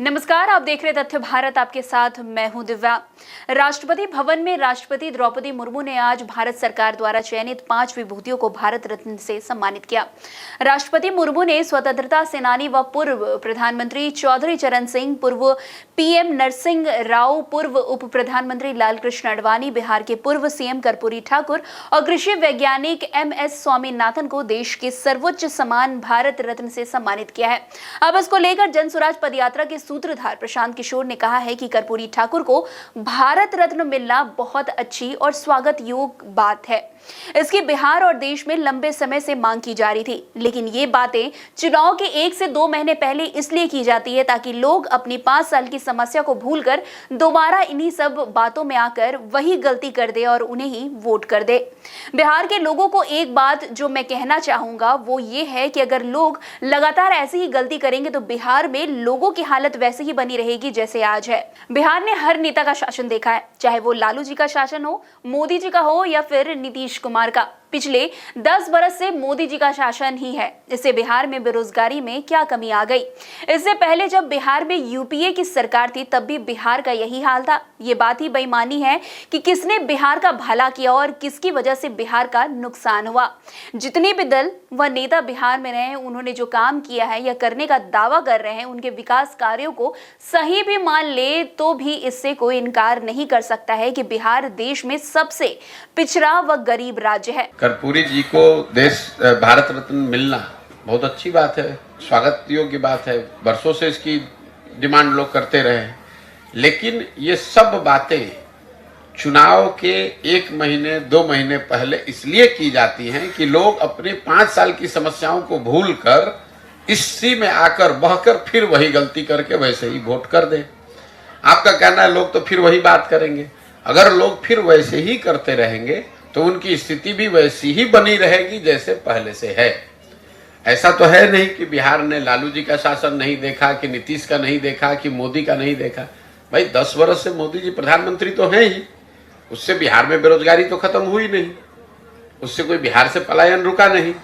नमस्कार, आप देख रहे तथ्य भारत। आपके साथ मैं हूं दिव्या। राष्ट्रपति भवन में राष्ट्रपति द्रौपदी मुर्मू ने आज भारत सरकार द्वारा चयनित 5 विभूतियों को भारत रत्न से सम्मानित किया। राष्ट्रपति मुर्मू ने स्वतंत्रता सेनानी व पूर्व प्रधानमंत्री चौधरी चरण सिंह, पूर्व पीएम नरसिंह राव, पूर्व उप प्रधानमंत्री लालकृष्ण आडवाणी, बिहार के पूर्व सीएम कर्पूरी ठाकुर और कृषि वैज्ञानिक एमएस स्वामीनाथन को देश के सर्वोच्च सम्मान भारत रत्न से सम्मानित किया है। अब इसको लेकर जन स्वराज पदयात्रा के सूत्रधार प्रशांत किशोर ने कहा है कि कर्पूरी ठाकुर को भारत रत्न मिलना बहुत अच्छी और स्वागत योग्य बात है। इसकी बिहार और देश में लंबे समय से मांग की जा रही थी, लेकिन ये बातें चुनाव के 1 से 2 महीने पहले इसलिए की जाती है ताकि लोग अपनी 5 साल की समस्या को भूलकर दोबारा इन्हीं सब बातों में आकर वही गलती कर दे और उन्हें ही वोट कर दे। बिहार के लोगों को एक बात जो मैं कहना चाहूंगा वो ये है कि अगर लोग लगातार ऐसी ही गलती करेंगे तो बिहार में लोगों की हालत वैसे ही बनी रहेगी जैसे आज है। बिहार ने हर नेता का शासन देखा है, चाहे वो लालू जी का शासन हो, मोदी जी का हो या फिर नीतीश कुमार का। पिछले 10 बरस से मोदी जी का शासन ही है। इससे बिहार में बेरोजगारी में क्या कमी आ गई? इससे पहले जब बिहार में यूपीए की सरकार थी तब भी बिहार का यही हाल था। ये बात ही बेईमानी है कि किसने बिहार का भला किया और किसकी वजह से बिहार का नुकसान हुआ। जितने भी दल व नेता बिहार में रहे, उन्होंने जो काम किया है या करने का दावा कर रहे हैं, उनके विकास कार्यों को सही भी मान ले तो भी इससे कोई इनकार नहीं कर सकता है कि बिहार देश में सबसे पिछड़ा व गरीब राज्य है। कर्पूरी जी को भारत रत्न मिलना बहुत अच्छी बात है, स्वागत योग्य बात है। वर्षों से इसकी डिमांड लोग करते रहे, लेकिन ये सब बातें चुनाव के 1 महीने 2 महीने पहले इसलिए की जाती हैं कि लोग अपने 5 साल की समस्याओं को भूलकर इसी में आकर बहकर फिर वही गलती करके वैसे ही वोट कर दें। आपका कहना है लोग तो फिर वही बात करेंगे। अगर लोग फिर वैसे ही करते रहेंगे तो उनकी स्थिति भी वैसी ही बनी रहेगी जैसे पहले से है। ऐसा तो है नहीं कि बिहार ने लालू जी का शासन नहीं देखा, कि नीतीश का नहीं देखा, कि मोदी का नहीं देखा। भाई 10 वर्ष से मोदी जी प्रधानमंत्री तो हैं ही, उससे बिहार में बेरोजगारी तो खत्म हुई नहीं, उससे कोई बिहार से पलायन रुका नहीं।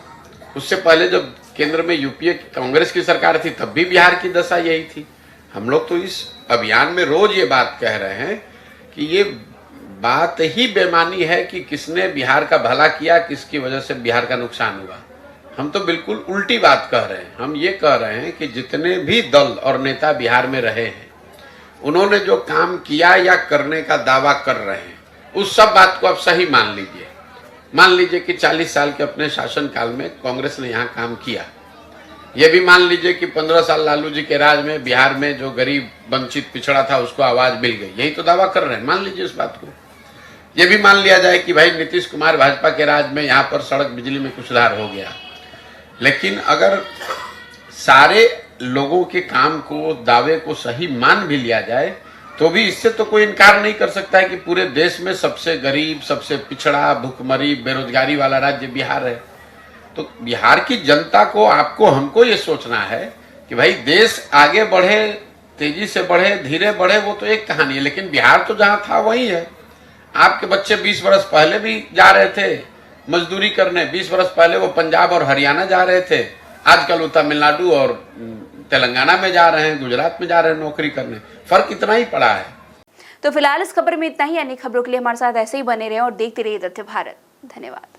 उससे पहले जब केंद्र में यूपीए कांग्रेस की सरकार थी तब भी बिहार की दशा यही थी। हम लोग तो इस अभियान में रोज ये बात कह रहे हैं कि ये बात ही बेमानी है कि किसने बिहार का भला किया, किसकी वजह से बिहार का नुकसान हुआ। हम तो बिल्कुल उल्टी बात कह रहे हैं। हम ये कह रहे हैं कि जितने भी दल और नेता बिहार में रहे हैं, उन्होंने जो काम किया या करने का दावा कर रहे हैं, उस सब बात को आप सही मान लीजिए। मान लीजिए कि 40 साल के अपने शासन काल में कांग्रेस ने यहाँ काम किया। ये भी मान लीजिए कि 15 साल लालू जी के राज में बिहार में जो गरीब वंचित पिछड़ा था उसको आवाज मिल गई। यही तो दावा कर रहे हैं, मान लीजिए इस बात को। ये भी मान लिया जाए कि भाई नीतीश कुमार भाजपा के राज में यहाँ पर सड़क बिजली में कुछ सुधार हो गया। लेकिन अगर सारे लोगों के काम को, दावे को सही मान भी लिया जाए तो भी इससे तो कोई इनकार नहीं कर सकता है कि पूरे देश में सबसे गरीब, सबसे पिछड़ा, भुखमरी, बेरोजगारी वाला राज्य बिहार है। तो बिहार की जनता को, आपको, हमको ये सोचना है कि भाई देश आगे बढ़े, तेजी से बढ़े, धीरे बढ़े, वो तो एक कहानी है, लेकिन बिहार तो जहां था वही है। आपके बच्चे 20 वर्ष पहले भी जा रहे थे मजदूरी करने, 20 वर्ष पहले वो पंजाब और हरियाणा जा रहे थे, आजकल वो तमिलनाडु और तेलंगाना में जा रहे हैं, गुजरात में जा रहे हैं नौकरी करने। फर्क इतना ही पड़ा है। तो फिलहाल इस खबर में इतना ही। अन्य खबरों के लिए हमारे साथ ऐसे ही बने रहें और देखते रहिए तथ्य भारत। धन्यवाद।